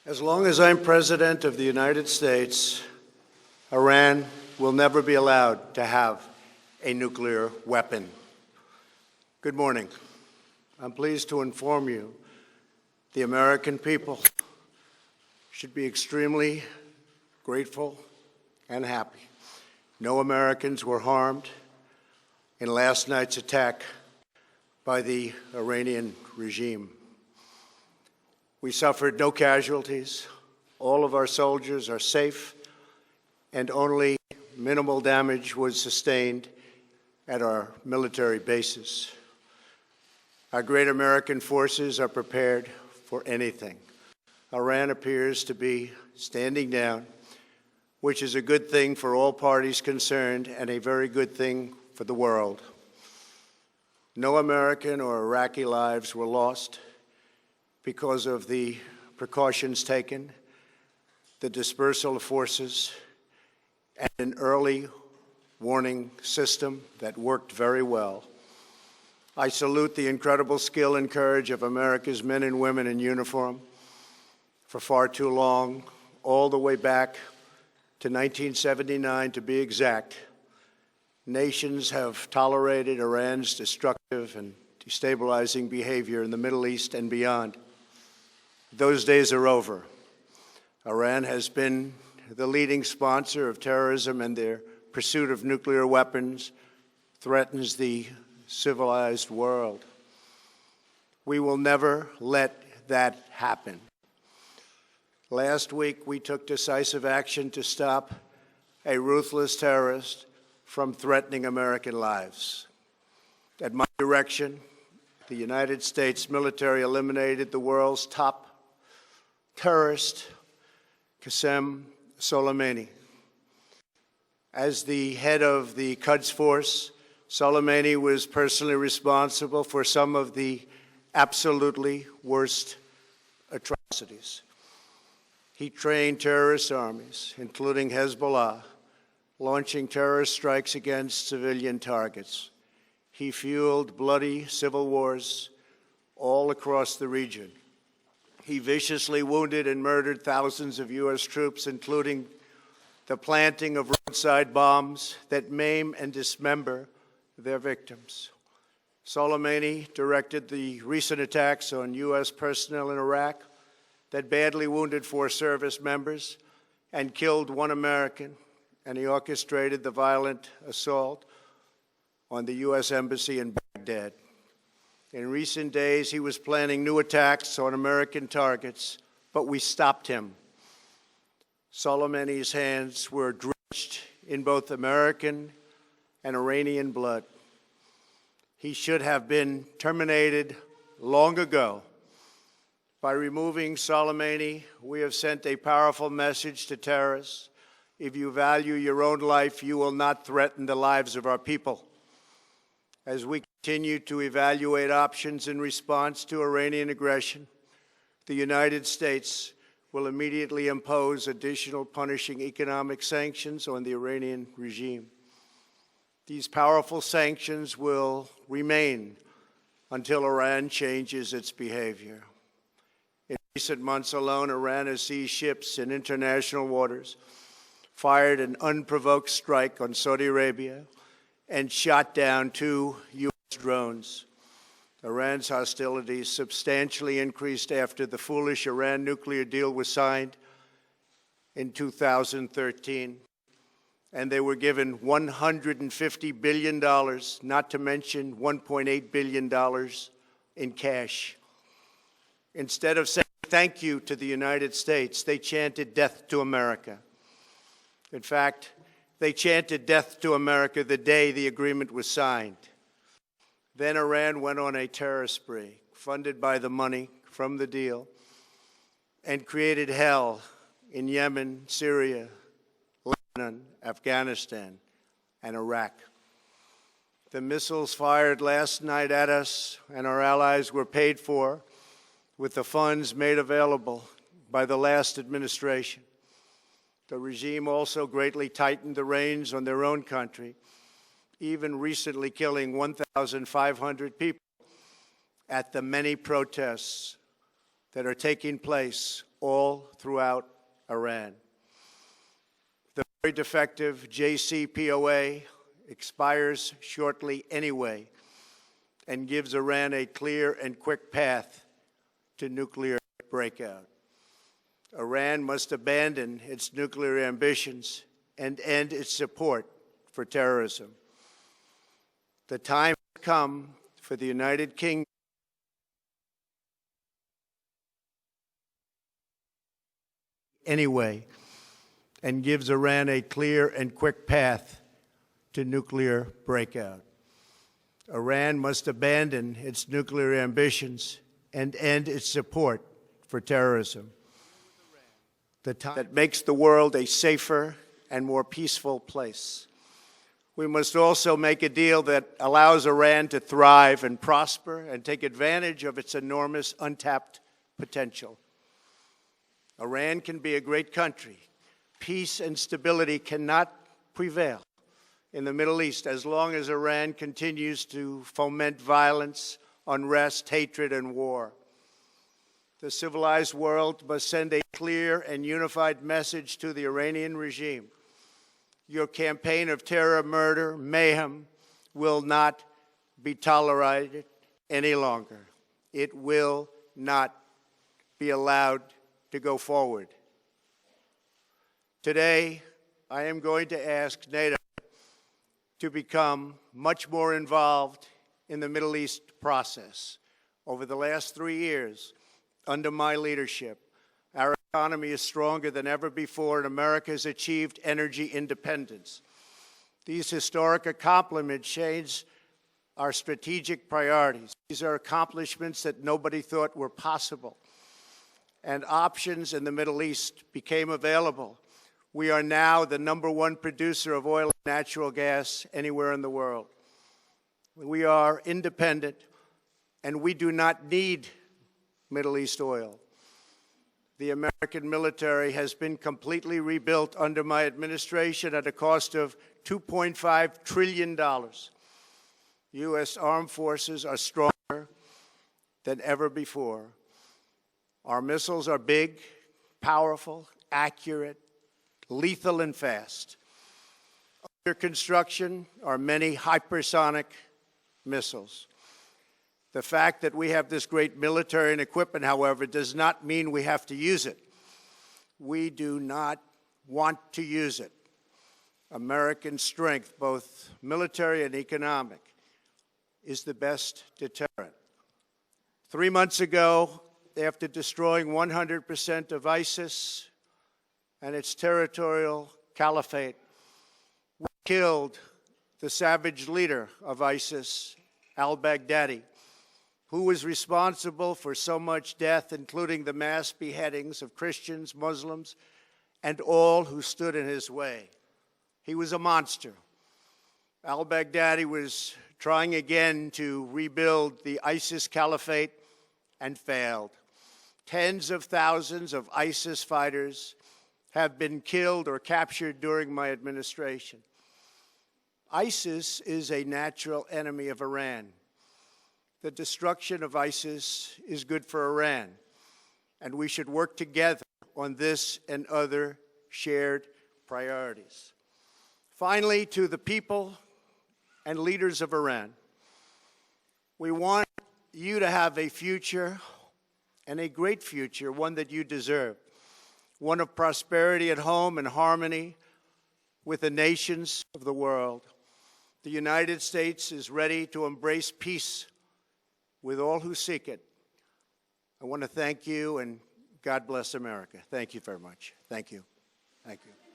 As long as I'm President of the United States, Iran will never be allowed to have a nuclear weapon. Good morning. I'm pleased to inform you the American people should be extremely grateful and happy. No Americans were harmed in last night's attack by the Iranian regime. We suffered no casualties. All of our soldiers are safe, and only minimal damage was sustained at our military bases. Our great American forces are prepared for anything. Iran appears to be standing down, which is a good thing for all parties concerned and a very good thing for the world. No American or Iraqi lives were lost because of the precautions taken, the dispersal of forces, and an early warning system that worked very well. I salute the incredible skill and courage of America's men and women in uniform. For far too long, all the way back to 1979 to be exact, nations have tolerated Iran's destructive and destabilizing behavior in the Middle East and beyond. Those days are over. Iran has been the leading sponsor of terrorism, and their pursuit of nuclear weapons threatens the civilized world. We will never let that happen. Last week, we took decisive action to stop a ruthless terrorist from threatening American lives. At my direction, the United States military eliminated the world's top terrorist, Qasem Soleimani. As the head of the Quds Force, Soleimani was personally responsible for some of the absolutely worst atrocities. He trained terrorist armies, including Hezbollah, launching terrorist strikes against civilian targets. He fueled bloody civil wars all across the region. He viciously wounded and murdered thousands of U.S. troops, including the planting of roadside bombs that maim and dismember their victims. Soleimani directed the recent attacks on U.S. personnel in Iraq that badly wounded 4 service members and killed 1 American, and he orchestrated the violent assault on the U.S. Embassy in Baghdad. In recent days, he was planning new attacks on American targets, but we stopped him. Soleimani's hands were drenched in both American and Iranian blood. He should have been terminated long ago. By removing Soleimani, we have sent a powerful message to terrorists. If you value your own life, you will not threaten the lives of our people. As we continue to evaluate options in response to Iranian aggression, the United States will immediately impose additional punishing economic sanctions on the Iranian regime. These powerful sanctions will remain until Iran changes its behavior. In recent months alone, Iran has seized ships in international waters, fired an unprovoked strike on Saudi Arabia, and shot down 2 U.S. drones. Iran's hostilities substantially increased after the foolish Iran nuclear deal was signed in 2013, and they were given $150 billion, not to mention $1.8 billion in cash. Instead of saying thank you to the United States, they chanted death to America. In fact, they chanted death to America the day the agreement was signed. Then Iran went on a terror spree, funded by the money from the deal, and created hell in Yemen, Syria, Lebanon, Afghanistan, and Iraq. The missiles fired last night at us and our allies were paid for with the funds made available by the last administration. The regime also greatly tightened the reins on their own country, even recently killing 1,500 people at the many protests that are taking place all throughout Iran. The very defective JCPOA expires shortly anyway and gives Iran a clear and quick path to nuclear breakout. Iran must abandon its nuclear ambitions and end its support for terrorism. The time has come for the United Kingdom anyway and gives Iran a clear and quick path to nuclear breakout. Iran must abandon its nuclear ambitions and end its support for terrorism. The time that makes the world a safer and more peaceful place. We must also make a deal that allows Iran to thrive and prosper and take advantage of its enormous untapped potential. Iran can be a great country. Peace and stability cannot prevail in the Middle East as long as Iran continues to foment violence, unrest, hatred, and war. The civilized world must send a clear and unified message to the Iranian regime. Your campaign of terror, murder, mayhem will not be tolerated any longer. It will not be allowed to go forward. Today, I am going to ask NATO to become much more involved in the Middle East process. Over the last 3 years, under my leadership, our economy is stronger than ever before, and America has achieved energy independence. These historic accomplishments change our strategic priorities. These are accomplishments that nobody thought were possible. And options in the Middle East became available. We are now the #1 producer of oil and natural gas anywhere in the world. We are independent, and we do not need Middle East oil. The American military has been completely rebuilt under my administration at a cost of $2.5 trillion. U.S. armed forces are stronger than ever before. Our missiles are big, powerful, accurate, lethal, and fast. Under construction are many hypersonic missiles. The fact that we have this great military and equipment, however, does not mean we have to use it. We do not want to use it. American strength, both military and economic, is the best deterrent. 3 months ago, after destroying 100% of ISIS and its territorial caliphate, we killed the savage leader of ISIS, al-Baghdadi, who was responsible for so much death, including the mass beheadings of Christians, Muslims, and all who stood in his way. He was a monster. Al-Baghdadi was trying again to rebuild the ISIS caliphate and failed. Tens of thousands of ISIS fighters have been killed or captured during my administration. ISIS is a natural enemy of Iran. The destruction of ISIS is good for Iran, and we should work together on this and other shared priorities. Finally, to the people and leaders of Iran, we want you to have a future, and a great future, one that you deserve, one of prosperity at home and harmony with the nations of the world. The United States is ready to embrace peace with all who seek it. I want to thank you, and God bless America. Thank you very much. Thank you. Thank you.